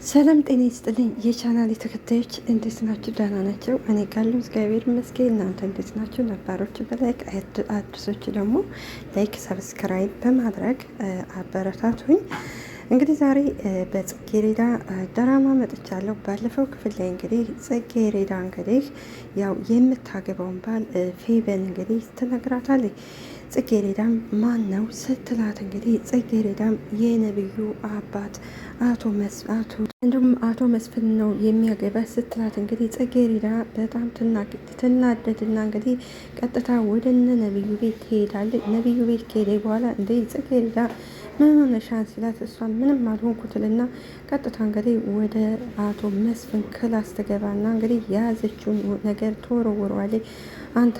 ሰላም ጤና ይስጥልኝ የቻናል ተከታዮች እንዴት ናችሁ? ደህና ናቸው? እኔ ጋር እግዚአብሔር ይመስገን። እናንተ እንዴት ናችሁ? ነባሮች በላይክ አዲሶች ደግሞ ላይክ ሰብስክራይብ በማድረግ አበረታቱኝ። እንግዲህ ዛሬ በጽጌረዳ ድራማ መጥቻለሁ። ባለፈው ክፍል ላይ እንግዲህ ጽጌረዳ እንግዲህ ያው የምታገባውን ባል ፌበን እንግዲህ ትነግራታለች። ጽጌረዳም ማን ነው ስትላት እንግዲህ ጽጌረዳም የነብዩ አባት እንዲሁም አቶ መስፍን ነው የሚያገባ ስትላት እንግዲህ ጽጌረዳ በጣም ትናደድና እንግዲህ ቀጥታ ወደ ነብዩ ቤት ትሄዳለች። ነብዩ ቤት ከሄደ በኋላ እንደ ጽጌረዳ ምን ሆነሻል ሲላት እሷ ምንም አልሆንኩትልና ቀጥታ እንግዲህ ወደ አቶ መስፍን ክላስ ትገባና እንግዲህ የያዘችውን ነገር ትወረውረዋለች። አንተ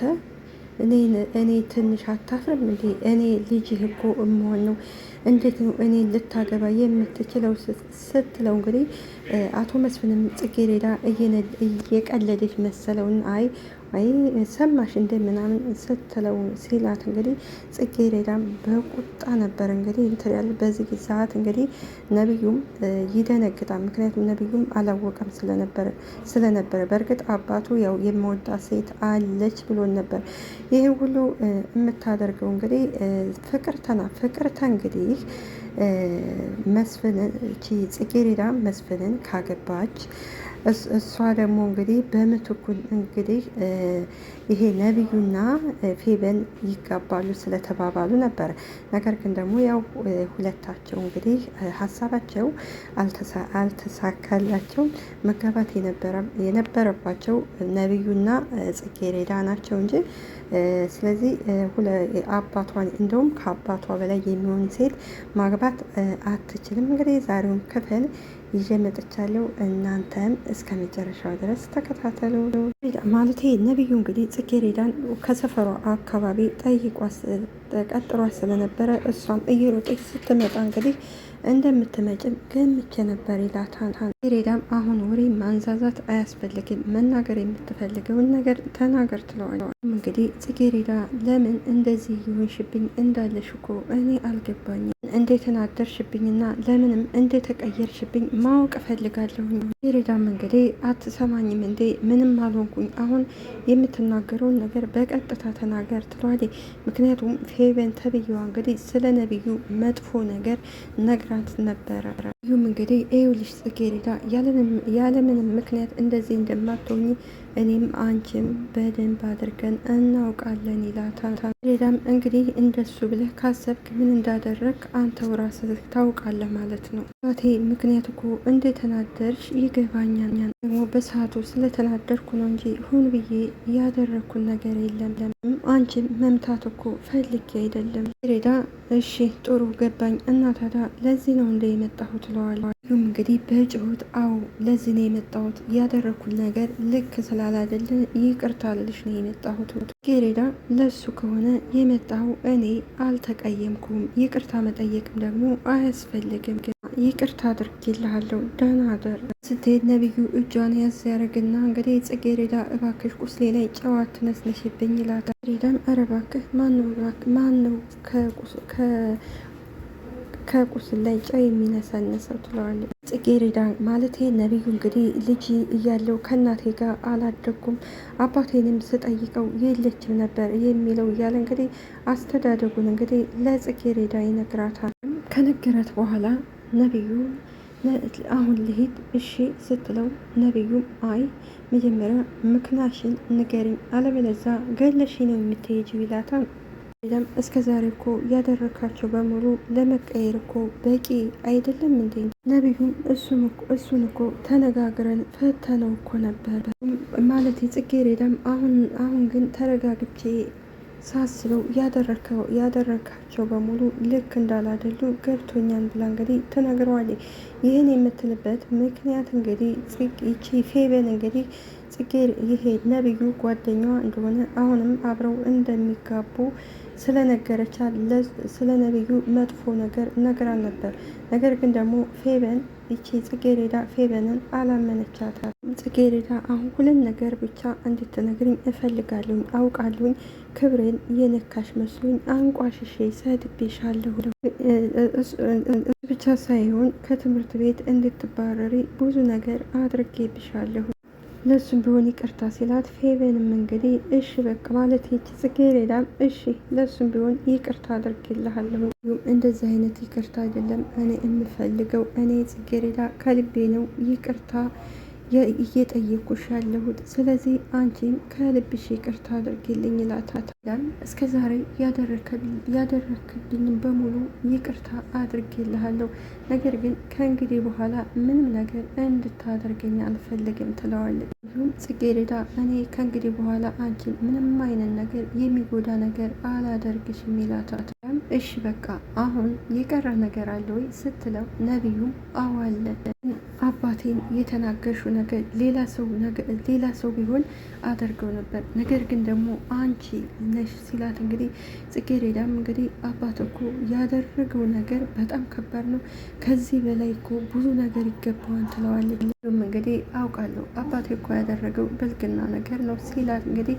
እኔ ትንሽ አታፍርም እንዴ? እኔ ልጅህ እኮ እመሆን ነው። እንዴት ነው እኔ ልታገባ የምትችለው? ስትለው እንግዲህ አቶ መስፍንም ጽጌረዳ እየቀለደች መሰለውን አይ ሰማሽ እንደ ምናምን ስትለው ሲላት እንግዲህ ጽጌረዳም በቁጣ ነበር እንግዲህ እንትን ያለ። በዚህ ሰዓት እንግዲህ ነብዩም ይደነግጣል። ምክንያቱም ነብዩም አላወቀም ስለነበረ በእርግጥ አባቱ ያው የምወዳ ሴት አለች ብሎን ነበር። ይህ ሁሉ የምታደርገው እንግዲህ ፍቅርተ እንግዲህ መስፍንን ጽጌረዳ መስፍንን ካገባች እሷ ደግሞ እንግዲህ በምትኩ እንግዲህ ይሄ ነብዩና ፌበን ይጋባሉ ስለተባባሉ ነበር። ነገር ግን ደግሞ ያው ሁለታቸው እንግዲህ ሀሳባቸው አልተሳካላቸው። መጋባት የነበረባቸው ነብዩና ጽጌረዳ ናቸው እንጂ ስለዚህ አባቷን እንደውም ከአባቷ በላይ የሚሆን ሴት ማግባት አትችልም። እንግዲህ ዛሬውን ክፍል ይዤ መጥቻለሁ። እናንተም እስከ መጨረሻው ድረስ ተከታተሉ። ማለቴ ነብዩ እንግዲህ ጽጌረዳን ከሰፈሯ አካባቢ ቀጥሯ ስለነበረ እሷም እየሮጠች ስትመጣ እንግዲህ እንደምትመጭም ገምቼ ነበር ይላታል። ጽጌረዳም አሁን ወሬ ማንዛዛት አያስፈልግም፣ መናገር የምትፈልገውን ነገር ተናገር ትለዋለች። እንግዲህ ጽጌረዳ ለምን እንደዚህ ይሆንሽብኝ እንዳለሽ እኮ እኔ አልገባኝም። እንዴት ናደርሽብኝና ለምንም እንደተቀየርሽብኝ ማወቅ እፈልጋለሁኝ። ጽጌረዳም እንግዲህ አትሰማኝም እንዴ? ምንም አልሆንኩኝ። አሁን የምትናገረውን ነገር በቀጥታ ተናገር ትለዋለች። ምክንያቱም ፌበን ተብዬዋ እንግዲህ ስለ ነብዩ መጥፎ ነገር ነግራት ነበረ። ይሁም እንግዲህ ይኸውልሽ ጽጌረዳ ያለምንም ምክንያት እንደዚህ እንደማትሆኝ እኔም አንቺም በደንብ አድርገን እናውቃለን ይላታል። ጽጌረዳም እንግዲህ እንደሱ ብለህ ካሰብክ ምን እንዳደረግ አንተው ራስህ ታውቃለህ ማለት ነው። ምክንያት እኮ እንደተናደርሽ ይገባኛል። ደግሞ በሰዓቱ ስለተናደርኩ ነው እንጂ ሁን ብዬ ያደረግኩን ነገር የለም። አንቺን መምታት እኮ ፈልጌ አይደለም። ጽጌረዳ እሺ ጥሩ ገባኝ እና ታዲያ ለዚህ ነው እንደ የመጣሁት ትለዋለች። እንግዲህ በጭሁት አዎ ለዚህ ነው የመጣሁት፣ ያደረግኩት ነገር ልክ ስላላደለ ይቅርታ ልልሽ ነው የመጣሁት። ጽጌረዳ ለሱ ከሆነ የመጣሁ እኔ አልተቀየምኩም፣ ይቅርታ መጠየቅም ደግሞ አያስፈልግም፣ ይቅርታ አድርጌልሃለሁ ደህና አደር ስትሄድ ነብዩ እጇን ያዝ ያደርግና እንግዲህ ጽጌረዳ እባክሽ ቁስሌ ላይ ጨው አትነስነሽብኝ ይላታል። ጽጌረዳም ኧረ እባክህ ማን ነው ከቁስል ላይ ጨው የሚነሳነሰው ትለዋለች። ጽጌረዳ ማለት ነብዩ እንግዲህ ልጅ እያለው ከእናቴ ጋር አላደኩም፣ አባቴንም ስጠይቀው የለችም ነበር የሚለው እያለ እንግዲህ አስተዳደጉን እንግዲህ ለጽጌረዳ ይነግራታል። ከነገራት በኋላ ነብዩ አሁን ልሂድ እሺ ስትለው ነብዩም አይ መጀመሪያ ምክንያትሽን ንገሪኝ፣ አለበለዛ ገለሽ ነው የምትሄጂው ይላታል። ለም እስከ ዛሬ እኮ ያደረካቸው በሙሉ ለመቀየር እኮ በቂ አይደለም እንዴ? ነብዩም እሱን እኮ ተነጋግረን ፈተነው እኮ ነበር ማለት ጽጌረዳም አሁን ግን ተረጋግቼ ሳስበው ያደረካቸው በሙሉ ልክ እንዳላደሉ ገብቶኛል ብላ እንግዲህ ትነግረዋለች። ይህን የምትልበት ምክንያት እንግዲህ ይቺ ፌበን እንግዲህ ይሄ ነብዩ ጓደኛዋ እንደሆነ አሁንም አብረው እንደሚጋቡ ስለነገረቻት ስለ ነብዩ መጥፎ ነገር ነግራን ነበር። ነገር ግን ደግሞ ፌበን ይቺ ጽጌሬዳ ፌበንን አላመነቻታል። ጽጌሬዳ አሁን ሁለት ነገር ብቻ እንድትነግርኝ እፈልጋለሁኝ። አውቃለሁኝ ክብሬን የነካሽ መስሎኝ አንቋሽሼ ሰድቤሻለሁ። ብቻ ሳይሆን ከትምህርት ቤት እንድትባረሪ ብዙ ነገር አድርጌብሻለሁ። ለሱም ቢሆን ይቅርታ ሲላት ፌቨንም እንግዲህ እሺ በቃ ማለት ይቺ ጽጌረዳም እሺ ለሱም ቢሆን ይቅርታ አድርግልሃለሁ። እንደዚህ አይነት ይቅርታ አይደለም እኔ የምፈልገው፣ እኔ ጽጌረዳ ከልቤ ነው ይቅርታ እየጠየኩሽ ያለሁት። ስለዚህ አንቺም ከልብሽ ይቅርታ አድርጊልኝ ይላታል። እስከ ዛሬ ያደረክልኝም በሙሉ ይቅርታ አድርጌልሃለሁ፣ ነገር ግን ከእንግዲህ በኋላ ምንም ነገር እንድታደርገኝ አልፈልግም ትለዋለች። ይሁን ጽጌረዳ እኔ ከእንግዲህ በኋላ አንቺን ምንም አይነት ነገር የሚጎዳ ነገር አላደርግሽም ይላታል። እሺ በቃ አሁን የቀረ ነገር አለ ወይ ስትለው ነቢዩም አዋለ አባቴን የተናገርሹ ነገር ሌላ ሰው ቢሆን አደርገው ነበር፣ ነገር ግን ደግሞ አንቺ ነሽ ሲላት እንግዲህ ጽጌረዳም እንግዲህ አባት እኮ ያደረገው ነገር በጣም ከባድ ነው፣ ከዚህ በላይ እኮ ብዙ ነገር ይገባዋል ትለዋለች። እንግዲህ አውቃለሁ አባቴ እኮ ያደረገው ብልግና ነገር ነው ሲላት እንግዲህ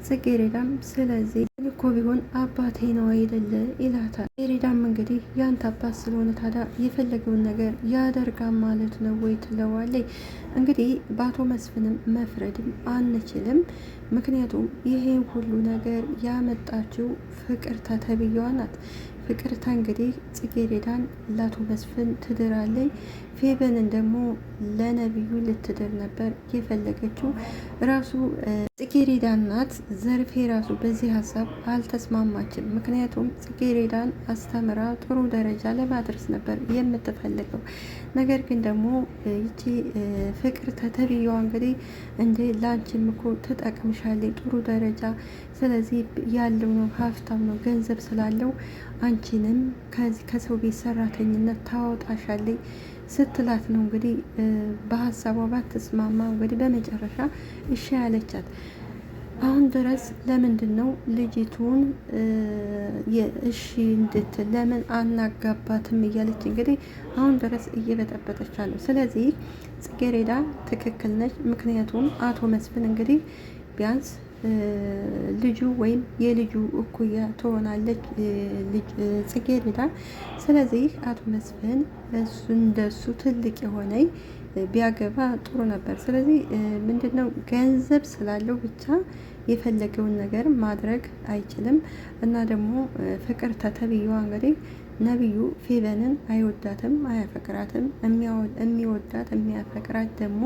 ጽጌረዳም ስለዚህ እኮ ቢሆን አባቴ ነው አይደለ ይላታል። ጽጌረዳም እንግዲህ ያንተ አባት ስለሆነ ታዲያ የፈለገውን ነገር ያደርጋል ማለት ነው ወይ ትለዋለች። እንግዲህ በአቶ መስፍንም መፍረድም አንችልም፣ ምክንያቱም ይሄን ሁሉ ነገር ያመጣችው ፍቅርተ ተብዬዋ ናት። ፍቅርተ እንግዲህ ጽጌረዳን ለአቶ መስፍን ትድራለች፣ ፌቨንን ደግሞ ለነቢዩ ልትድር ነበር የፈለገችው። ራሱ ጽጌረዳ ናት። ዘርፌ ራሱ በዚህ ሀሳብ አልተስማማችም። ምክንያቱም ጽጌረዳን አስተምራ ጥሩ ደረጃ ለማድረስ ነበር የምትፈልገው። ነገር ግን ደግሞ ይቺ ፍቅርተ ተብዬዋ እንግዲህ እንዴ ላንቺም እኮ ትጠቅምሻለች ጥሩ ደረጃ፣ ስለዚህ ያለው ነው ሀብታም ነው ገንዘብ ስላለው አንቺንም ከሰው ቤት ሰራተኝነት ታወጣሻለች ስትላት ነው እንግዲህ በሀሳቧ ባትስማማ እንግዲህ በመጨረሻ እሺ ያለቻት። አሁን ድረስ ለምንድን ነው ልጅቱን እሺ እንድትል ለምን አናጋባትም እያለች እንግዲህ አሁን ድረስ እየበጠበጠች አለው። ስለዚህ ጽጌረዳ ትክክል ነች። ምክንያቱም አቶ መስፍን እንግዲህ ቢያንስ ልጁ ወይም የልጁ እኩያ ትሆናለች ጽጌረዳ። ስለዚህ አቶ መስፍን እንደሱ ትልቅ የሆነ ቢያገባ ጥሩ ነበር። ስለዚህ ምንድነው ገንዘብ ስላለው ብቻ የፈለገውን ነገር ማድረግ አይችልም። እና ደግሞ ፍቅርተ ተብዬዋ እንግዲህ ነቢዩ ፌቨንን አይወዳትም፣ አያፈቅራትም። የሚወዳት የሚያፈቅራት ደግሞ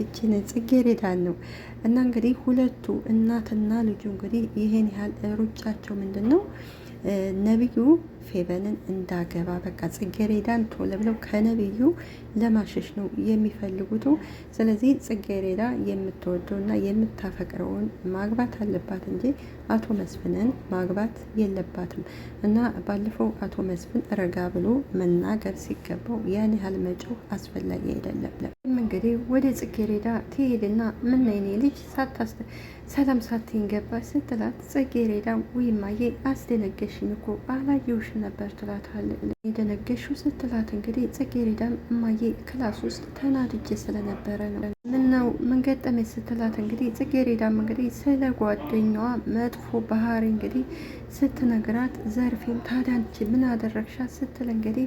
እችን ጽጌረዳን ነው። እና እንግዲህ ሁለቱ እናትና ልጁ እንግዲህ ይሄን ያህል ሩጫቸው ምንድን ነው ነቢዩ ፌቨንን እንዳገባ በቃ ጽጌረዳን ቶሎ ብለው ከነቢዩ ለማሸሽ ነው የሚፈልጉት። ስለዚህ ጽጌረዳ የምትወደውና የምታፈቅረውን ማግባት አለባት እንጂ አቶ መስፍንን ማግባት የለባትም። እና ባለፈው አቶ መስፍን ረጋ ብሎ መናገር ሲገባው ያን ያህል መጮህ አስፈላጊ አይደለም። እንግዲህ ወደ ጽጌረዳ ትሄድና ምን የኔ ልጅ ሰላም ሳትይኝ ገባች ስትላት ጽጌረዳ ውይማዬ አስደነገሽኝ እኮ አላየሁሽ ነበር ትላታለች። የደነገሽው ስትላት እንግዲህ ጽጌረዳም እማዬ ክላስ ውስጥ ተናድጄ ስለነበረ ነው። ምነው ምን ገጠመች ስትላት እንግዲህ ጽጌረዳም እንግዲህ ስለ ጓደኛዋ መጥፎ ባህሪ እንግዲህ ስትነግራት ዘርፌም ታዲያ አንቺ ምን አደረግሻት ስትል እንግዲህ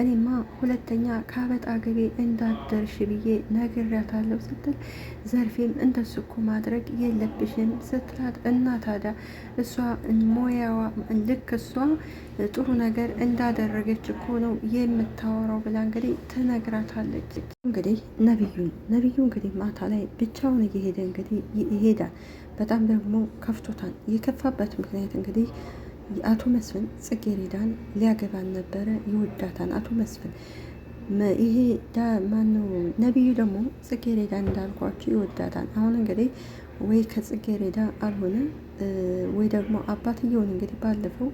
እኔማ ሁለተኛ ከአበጣ ገቤ እንዳደርሽ ብዬ ነግሬያታለሁ ስትል ዘርፌም እንደሱ እኮ ማድረግ የለብሽም ስትላት እና ታዲያ እሷ ሞያዋ ልክ እሷ ጥሩ ነገር እንዳደረገች እኮ ነው የምታወራው ብላ እንግዲህ ትነግራታለች። እንግዲህ ነቢዩ እንግዲህ ማታ ላይ ብቻውን እየሄደ እንግዲህ ይሄዳል። በጣም ደግሞ ከፍቶታል። የከፋበት ምክንያት እንግዲህ አቶ መስፍን ጽጌረዳን ሊያገባን ነበረ፣ ይወዳታል አቶ መስፍን። ይሄ ማነው ነቢዩ ደግሞ ጽጌረዳን እንዳልኳቸው ይወዳታል። አሁን እንግዲህ ወይ ከጽጌረዳ አልሆነ ወይ ደግሞ አባትየውን እንግዲህ ባለፈው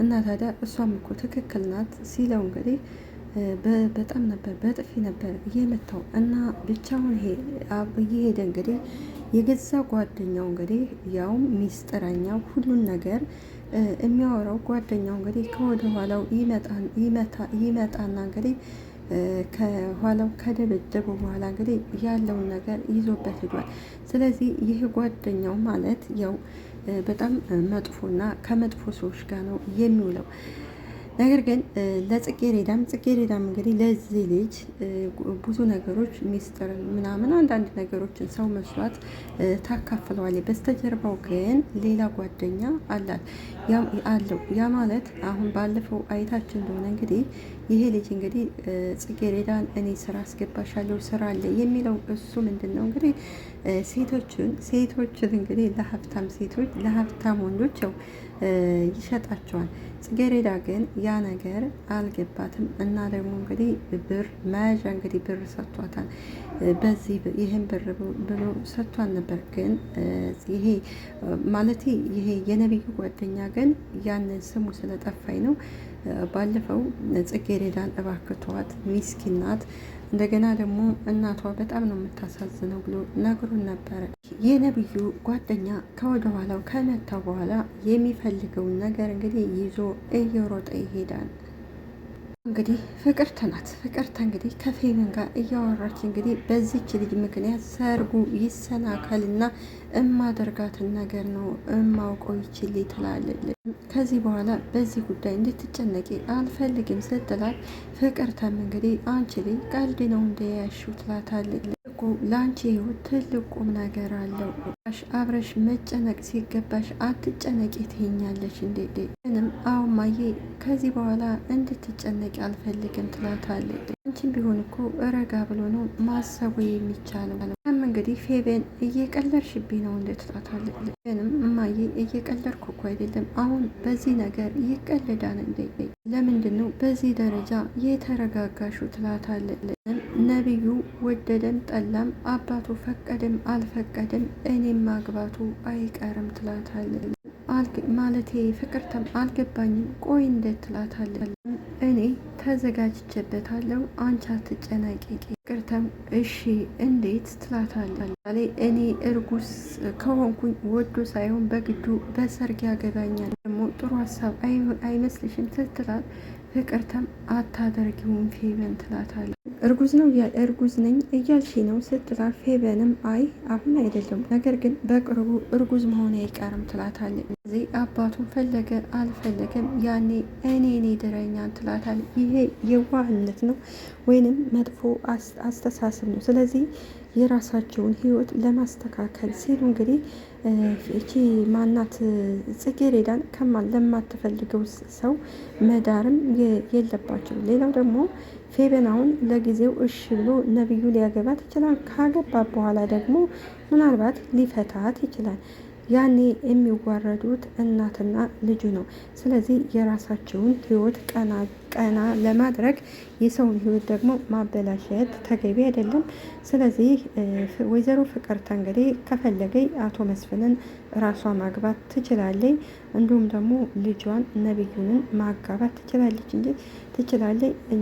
እና ታዲያ እሷም እኮ ትክክል ናት ሲለው እንግዲህ በጣም ነበር በጥፊ ነበር እየመታው እና ብቻውን እየሄደ እንግዲህ የገዛ ጓደኛው እንግዲህ ያውም ሚስጥረኛው ሁሉን ነገር የሚያወራው ጓደኛው እንግዲህ ከወደ ኋላው ይመጣና እንግዲህ ከኋላው ከደበደቡ በኋላ እንግዲህ ያለውን ነገር ይዞበት ሄዷል። ስለዚህ ይህ ጓደኛው ማለት ያው በጣም መጥፎና ከመጥፎ ሰዎች ጋር ነው የሚውለው። ነገር ግን ጽጌሬዳም እንግዲህ ለዚህ ልጅ ብዙ ነገሮች ሚስጥር ምናምን አንዳንድ ነገሮችን ሰው መስሏት ታካፍለዋለች። በስተጀርባው ግን ሌላ ጓደኛ አለው። ያ ማለት አሁን ባለፈው አይታችን እንደሆነ እንግዲህ ይሄ ልጅ እንግዲህ ጽጌሬዳን እኔ ስራ አስገባሻለሁ ስራ አለ የሚለው እሱ ምንድን ነው እንግዲህ ሴቶችን እንግዲህ ለሀብታም ወንዶች ያው ይሸጣቸዋል። ጽጌሬዳ ግን ያ ነገር አልገባትም እና ደግሞ እንግዲህ ብር መያዣ እንግዲህ ብር ሰጥቷታል። በዚህ ይህን ብር ብሎ ሰጥቷን ነበር። ግን ይሄ ማለት ይሄ የነቢዩ ጓደኛ ግን ያንን ስሙ ስለጠፋኝ ነው። ባለፈው ጽጌሬዳን እባክቷት ሚስኪን ናት፣ እንደገና ደግሞ እናቷ በጣም ነው የምታሳዝነው ብሎ ነግሮን ነበረ። የነብዩ ጓደኛ ከወደ ኋላው ከመታው በኋላ የሚፈልገውን ነገር እንግዲህ ይዞ እየሮጠ ይሄዳል። እንግዲህ ፍቅርተ ናት። ፍቅርተ እንግዲህ ከፌቨን ጋር እያወራች እንግዲህ በዚች ልጅ ምክንያት ሰርጉ ይሰናከልና እማደርጋትን ነገር ነው እማውቀው ይችል ትላለች። ከዚህ በኋላ በዚህ ጉዳይ እንድትጨነቂ አልፈልግም ስትላት፣ ፍቅርተም እንግዲህ አንቺ ልጅ ቀልድ ነው እንደያሽው ትላታለች። ለአንቺ ህይወት ትልቅ ቁም ነገር አለው። አብረሽ መጨነቅ ሲገባሽ አትጨነቂ ትይኛለሽ እንዴ? ምንም አሁን ማዬ ከዚህ በኋላ እንድትጨነቂ አልፈልግም ትላታለች። አንቺም ቢሆን እኮ ረጋ ብሎ ነው ማሰቡ የሚቻለው። እንግዲህ ፌቨን እየቀለድሽብኝ ነው እንዴ ትላታለች። ምንም እማዬ እየቀለድኩ እኮ አይደለም። አሁን በዚህ ነገር ይቀልዳል እንዴ? ለምንድን ነው በዚህ ደረጃ የተረጋጋሹ ትላታለች። ነቢዩ ወደደም ጠላም አባቱ ፈቀደም አልፈቀደም እኔም ማግባቱ አይቀርም ትላታለች። ማለቴ ፍቅርተም አልገባኝም፣ ቆይ እንዴት ትላታለች። እኔ ተዘጋጅቼበታለሁ አንቺ አትጨነቂ። ፍቅርተም እሺ እንዴት ትላታለች። እኔ እርጉዝ ከሆንኩኝ ወዶ ሳይሆን በግዱ በሰርግ ያገባኛል፣ ደግሞ ጥሩ ሀሳብ አይመስልሽም ስትላት፣ ፍቅርተም አታደርጊውም ፌቨን ትላታለች። እርጉዝ ነኝ እያልሽ ነው ስትላት፣ ፌቨንም አይ አሁን አይደለም፣ ነገር ግን በቅርቡ እርጉዝ መሆን አይቀርም ትላታለች። እዚህ አባቱን ፈለገ አልፈለገም ያኔ እኔ ድረኛን ትላታለች። ይሄ የዋህነት ነው ወይንም መጥፎ አስተሳሰብ ነው። ስለዚህ የራሳቸውን ህይወት ለማስተካከል ሲሉ እንግዲህ እቺ ማናት ጽጌሬዳን ለማትፈልገው ሰው መዳርም የለባቸው። ሌላው ደግሞ ፌቨን አሁን ለጊዜው እሺ ብሎ ነብዩ ሊያገባት ይችላል። ካገባ በኋላ ደግሞ ምናልባት ሊፈታት ይችላል። ያኔ የሚዋረዱት እናትና ልጁ ነው። ስለዚህ የራሳቸውን ህይወት ቀና ለማድረግ የሰውን ህይወት ደግሞ ማበላሸት ተገቢ አይደለም። ስለዚህ ወይዘሮ ፍቅርተ እንግዲህ ከፈለገኝ አቶ መስፍንን ራሷ ማግባት ትችላለች፣ እንዲሁም ደግሞ ልጇን ነብዩንን ማጋባት ትችላለች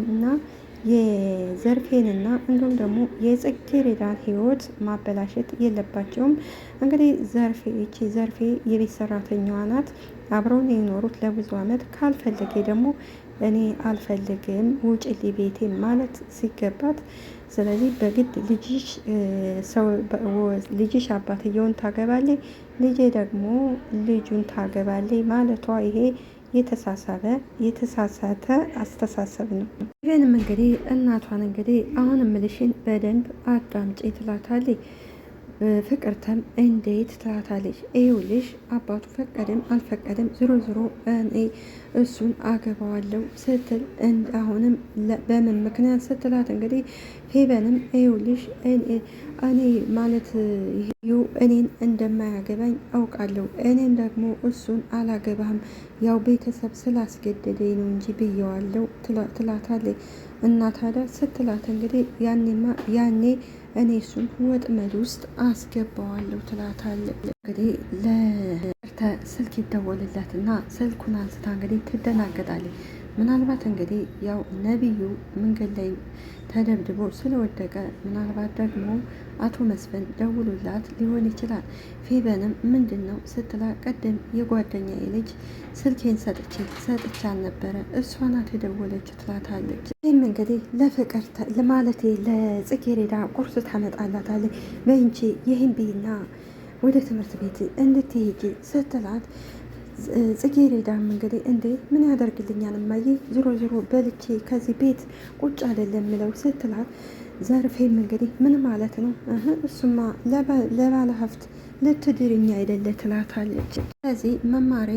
እና የዘርፌንና እንዲሁም ደግሞ የጽጌሬዳን ህይወት ማበላሸት የለባቸውም። እንግዲህ ዘርፌ የቤት ሰራተኛዋ ናት። አብረውን የኖሩት ለብዙ አመት። ካልፈለገ ደግሞ እኔ አልፈልግም ውጭሊ ቤቴ ማለት ሲገባት፣ ስለዚህ በግድ ልጅሽ አባትየውን ታገባለች፣ ልጄ ደግሞ ልጁን ታገባለች ማለቷ ይሄ የተሳሳተ አስተሳሰብ ነው። ይህንም እንግዲህ እናቷን እንግዲህ አሁን ምልሽን በደንብ አዳምጪ ትላታለች። ፍቅርተም እንዴት ትላታለች። ይኸውልሽ አባቱ ፈቀደም አልፈቀደም ዝሮ እኔ እሱን አገባዋለሁ ስትል አሁንም በምን ምክንያት ስትላት እንግዲህ ፌቨንም ይኸውልሽ እኔ ማለት እኔን እንደማያገባኝ አውቃለሁ፣ እኔም ደግሞ እሱን አላገባም ያው ቤተሰብ ስላስገደደኝ ነው እንጂ ብየዋለሁ ትላታለች። እና ታዲያ ስትላት እንግዲህ ያኔ እኔ እሱን ወጥመድ ውስጥ አስገባዋለሁ ትላታለች። እንግዲህ ለፍቅርተ ስልክ ይደወልላትና ስልኩን አንስታ እንግዲህ ትደናገጣለች። ምናልባት እንግዲህ ያው ነቢዩ መንገድ ላይ ተደብድቦ ስለወደቀ ምናልባት ደግሞ አቶ መስፍን ደውሉላት ሊሆን ይችላል። ፌበንም ምንድን ነው ስትላ ቀደም የጓደኛዬ ልጅ ስልኬን ሰጥቻን ነበረ እሷ ናት የደወለችው ትላታለች። ይህም እንግዲህ ለፍቅር ለማለቴ ለጽጌሬዳ ቁርስ ታመጣላታለች። በእንቺ ይህን ቢና ወደ ትምህርት ቤት እንድትሄጂ ስትላት ጽጌሬዳም እንግዲህ እንዴ ምን ያደርግልኛል እማዬ ዞሮ ዞሮ በልቼ ከዚህ ቤት ቁጭ አይደለም ምለው ስትላት ዘርፌም እንግዲህ ምን ማለት ነው እሱማ ለባለ ሀብት ልትድርኛ አይደለ ትላታለች። ስለዚህ መማሬ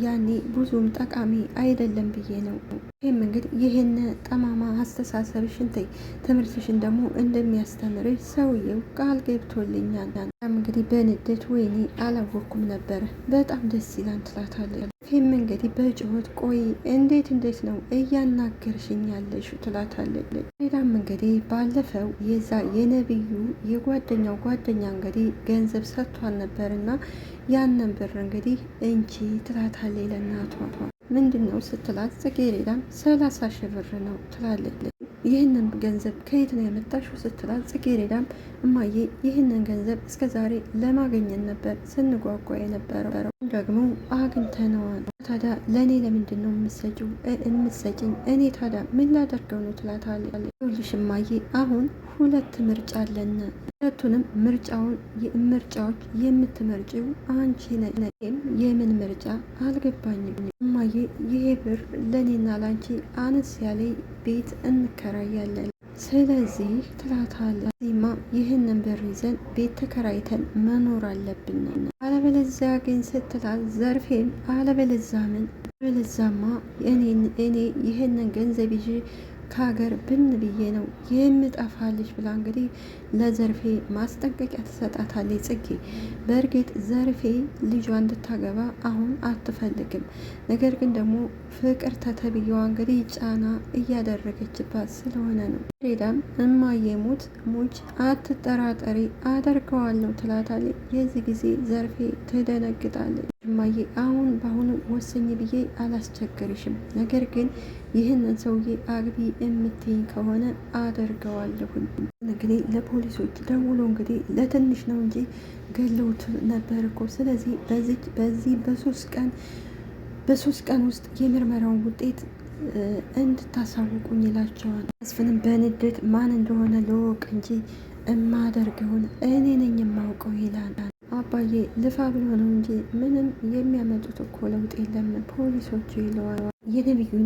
ያኔ ብዙም ጠቃሚ አይደለም ብዬ ነው። ይህም እንግዲህ ይህን ጠማማ አስተሳሰብሽን ተይ፣ ትምህርትሽን ደግሞ እንደሚያስተምርሽ ሰውየው ቃል ገብቶልኛል። እንግዲህ በንዴት ወይኔ አላወቅኩም ነበረ በጣም ደስ ይላል ትላታለች። ይህም እንግዲህ በጭሆት ቆይ እንዴት ነው እያናገርሽኝ ያለሽ ትላታለች። ሌላም እንግዲህ ባለፈው የዛ የነቢዩ የጓደኛው ጓደኛ እንግዲህ ገንዘብ ሰጥቷል ነበርና ያንን ብር እንግዲህ እንቺ ትላታለች ለእናቷ። ምንድን ነው ስትላት ጽጌሬዳም 30 ሺህ ብር ነው ትላለች። ይህንን ገንዘብ ከየት ነው የመጣሽው ስትላት ጽጌሬዳም እማዬ ይህንን ገንዘብ እስከ ዛሬ ለማገኘት ነበር ስንጓጓ የነበረው ደግሞ አግኝተነዋል። ታዲያ ለእኔ ለምንድን ነው የምትሰጭኝ? እኔ ታዲያ ምን ላደርገው ነው ትላታለች። ይኸውልሽ እማዬ አሁን 2 ምርጫ አለን። ሁለቱንም ምርጫዎች የምትመርጭው አንቺ ነሽ። የምን ምርጫ አልገባኝም እማዬ። ይሄ ብር ለእኔና ላንቺ አነስ ያለ ቤት እንከራያለን። ስለዚህ ትላታለች ዚማ ይህንን ብር ይዘን ቤት ተከራይተን መኖር አለብን፣ አለበለዚያ ግን ስትላት ዘርፌም አለበለዛማ እኔ ይህንን ገንዘብ ይዤ ከሀገር ብን ብዬ ነው የምጠፋልሽ ብላ እንግዲህ ለዘርፌ ማስጠንቀቂያ ትሰጣታለች ጽጌ። በእርግጥ ዘርፌ ልጇ እንድታገባ አሁን አትፈልግም። ነገር ግን ደግሞ ፍቅር ተተብዬዋ እንግዲህ ጫና እያደረገችባት ስለሆነ ነው። ሬዳም እማየሙት ሙች አትጠራጠሪ አደርገዋለሁ ትላታለች። የዚህ ጊዜ ዘርፌ ትደነግጣለች። እማዬ አሁን በአሁኑ ወሰኝ ብዬ አላስቸግርሽም፣ ነገር ግን ይህንን ሰውዬ አግቢ የምትይኝ ከሆነ አደርገዋለሁኝ። እንግዲህ ለፖሊሶች ደውሎ እንግዲህ ለትንሽ ነው እንጂ ገለውት ነበር እኮ። ስለዚህ በዚህ በሶስት ቀን ውስጥ የምርመራውን ውጤት እንድታሳውቁኝ ይላቸዋል። መስፍንም በንዴት ማን እንደሆነ ለወቅ እንጂ እማደርገውን እኔ ነኝ የማውቀው ይላል። አባዬ ልፋ ብሎ ነው እንጂ ምንም የሚያመጡት እኮ ለውጥ የለም ፖሊሶቹ ይለዋል። የነቢዩን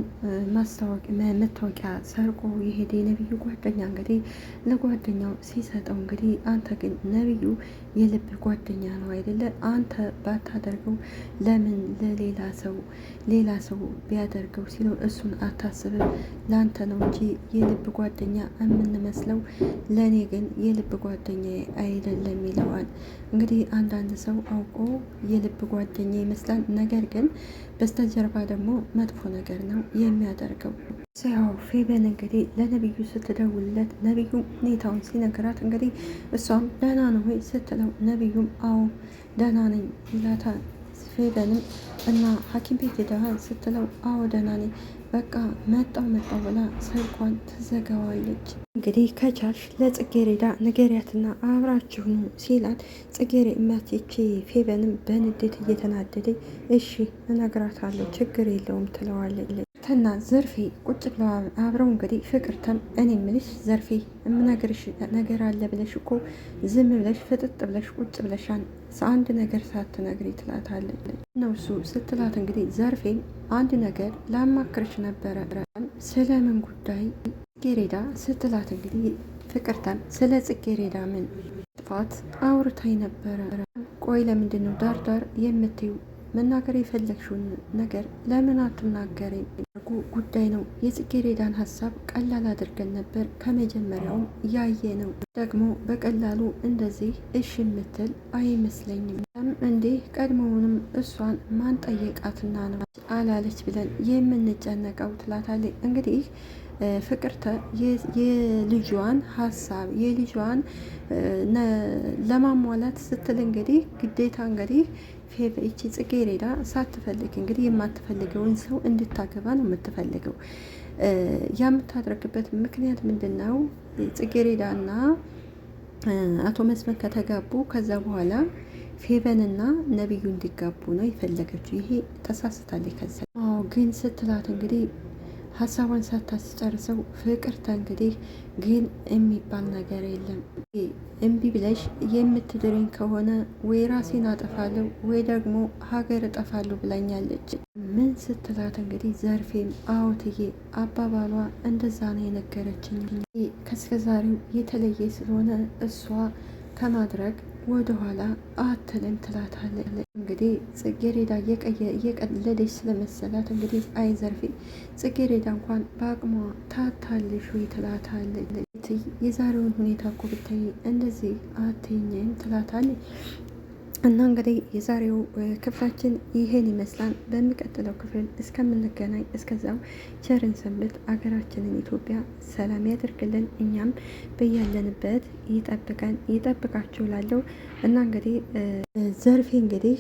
መታወቂያ ሰርቆ የሄደ የነቢዩ ጓደኛ እንግዲህ ለጓደኛው ሲሰጠው እንግዲህ አንተ ግን ነቢዩ የልብ ጓደኛ ነው አይደለ? አንተ ባታደርገው ለምን ሌላ ሰው ቢያደርገው ሲለው እሱን አታስብም፣ ለአንተ ነው እንጂ የልብ ጓደኛ የምንመስለው፣ ለእኔ ግን የልብ ጓደኛ አይደለም ይለዋል። እንግዲህ አንዳንድ ሰው አውቆ የልብ ጓደኛ ይመስላል፣ ነገር ግን በስተጀርባ ደግሞ መጥፎ ነገር ነው የሚያደርገው። ያው ፌበን እንግዲህ ለነቢዩ ስትደውልለት ነቢዩ ሁኔታውን ሲነግራት እንግዲህ እሷም ደህና ነው ወይ ስትለው ነቢዩም አዎ ደህና ነኝ ይላታል። ፌበንም እና ሐኪም ቤት ሄደሃል ስትለው አዎ ደህና ነኝ በቃ መጣው ብላ ስልኳን ትዘጋዋለች። እንግዲህ ከቻልሽ ለጽጌሬዳ ንገሪያትና አብራችሁኑ ሲላት ጽጌሬ ማቲቺ ፌበንም በንዴት እየተናደደች እሺ እነግራታለሁ ችግር የለውም ትለዋለች። ትና ዘርፌ ቁጭ ብለዋል አብረው እንግዲህ ፍቅርተም እኔ ምልሽ ዘርፌ የምነግርሽ ነገር አለ ብለሽ እኮ ዝም ብለሽ ፍጥጥ ብለሽ ቁጭ ብለሻን አንድ ነገር ሳትነግሪ ትላታለች። ነው እሱ ስትላት እንግዲህ ዘርፌም አንድ ነገር ላማክርሽ ነበረ ስለምን ጉዳይ ጽጌሬዳ ስትላት እንግዲህ ፍቅርተም ስለ ጽጌሬዳ ምን ጥፋት አውርታኝ ነበረ። ቆይ ለምንድን ነው ዳር የምትይው? መናገር የፈለግሽውን ነገር ለምን አትናገሪ? ጉዳይ ነው። የጽጌሬዳን ሀሳብ ቀላል አድርገን ነበር ከመጀመሪያውም ያየ ነው። ደግሞ በቀላሉ እንደዚህ እሺ የምትል አይመስለኝም። እንዴ ቀድሞውንም እሷን ማን ጠየቃትና ነው አላለች ብለን የምንጨነቀው ትላታለች። እንግዲህ ፍቅርተ የልጇን ሀሳብ የልጇን ለማሟላት ስትል እንግዲህ ግዴታ እንግዲህ ይቺ ጽጌረዳ ሳትፈልግ እንግዲህ የማትፈልገውን ሰው እንድታገባ ነው የምትፈልገው። የምታደርግበት ምክንያት ምንድን ነው? ጽጌረዳና አቶ መስፍን ከተጋቡ ከዛ በኋላ ፌቨንና ነቢዩ እንዲጋቡ ነው የፈለገችው። ይሄ ተሳስታለች። ከዛ ግን ስትላት እንግዲህ ሀሳቧን ሳታስጨርሰው ፍቅርተ እንግዲህ ግን የሚባል ነገር የለም፣ እምቢ ብለሽ የምትድረኝ ከሆነ ወይ ራሴን አጠፋለሁ ወይ ደግሞ ሀገር እጠፋለሁ ብላኛለች። ምን ስትላት እንግዲህ ዘርፌም አዎትዬ አባባሏ እንደዛ ነው የነገረችኝ፣ ከእስከዛሬው የተለየ ስለሆነ እሷ ከማድረግ ወደኋላ አትልም ትላታለች። እንግዲህ ጽጌረዳ እየቀለደች ስለመሰላት እንግዲህ አይ ዘርፌ ጽጌረዳ እንኳን በአቅሟ ታታልሽ ወይ ትላታለች። የዛሬውን ሁኔታ እኮ ብታይ እንደዚህ አትኝም ትላታለች። እና እንግዲህ የዛሬው ክፍላችን ይሄን ይመስላል። በሚቀጥለው ክፍል እስከምንገናኝ እስከዛው ቸርን ሰንብት። አገራችንን ኢትዮጵያ ሰላም ያደርግልን፣ እኛም በያለንበት ይጠብቀን ይጠብቃችሁ ላለው እና እንግዲህ ዘርፌ እንግዲህ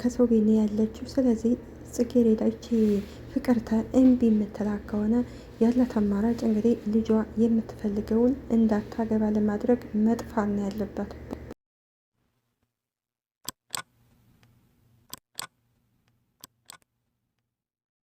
ከሰው ቤት ነው ያለችው። ስለዚህ ጽጌረዳ ይቺ ፍቅርተ እምቢ የምትላ ከሆነ ያላት አማራጭ እንግዲህ ልጇ የምትፈልገውን እንዳታገባ ለማድረግ መጥፋት ነው ያለባት።